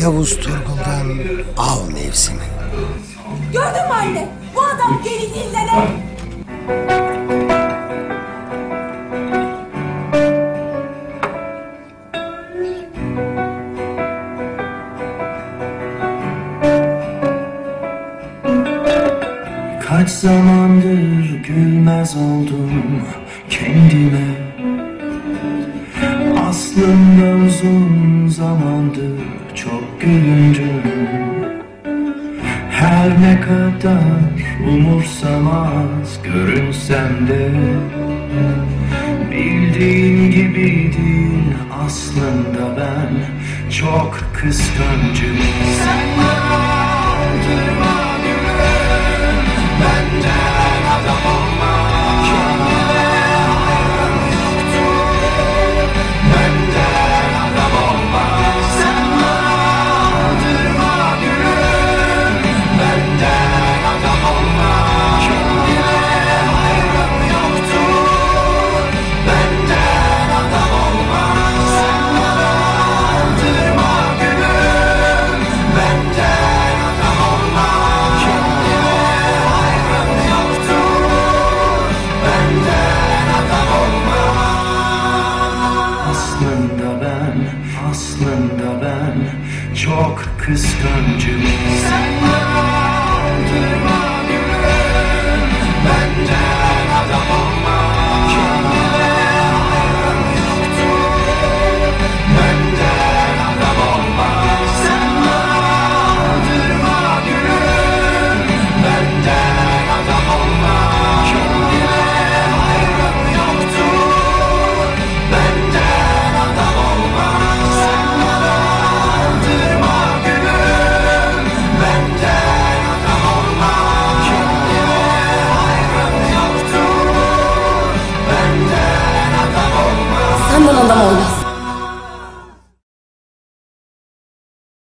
Yavuz Turgul'dan av mevsimi. Gördün mü anne? Bu adam deli dillere. Kaç zamandır gülmez oldum kendime. Aslında uzun zamandır çok gülündüm. Her ne kadar umursamaz görünsem de bildiğin gibi değil, aslında ben çok kıskancım. Sen bana aldırma gülüm, benden adam olmaz. Kendine hayrım yoktur, benden adam olmaz. Sen bana aldırma gülüm, benden adam olmaz. Kendine hayrım yoktur, benden adam olmaz. Sen bana aldırma gülüm, benden adam olmaz. Kendine hayrım yoktur, benden adam olmaz. Aslında ben çok kıskancım. Sen bana aldırma gülüm, benden adam olmaz. Kendine hayrım yoktur, benden adam olmaz. Sen bana aldırma gülüm, benden adam olmaz. Kendine hayrım yoktur, benden adam olmaz. Sen bana aldırma gülüm, benden adam olmaz. Kendine hayrım yoktur, benden adam olmaz. Senden adam olmaz.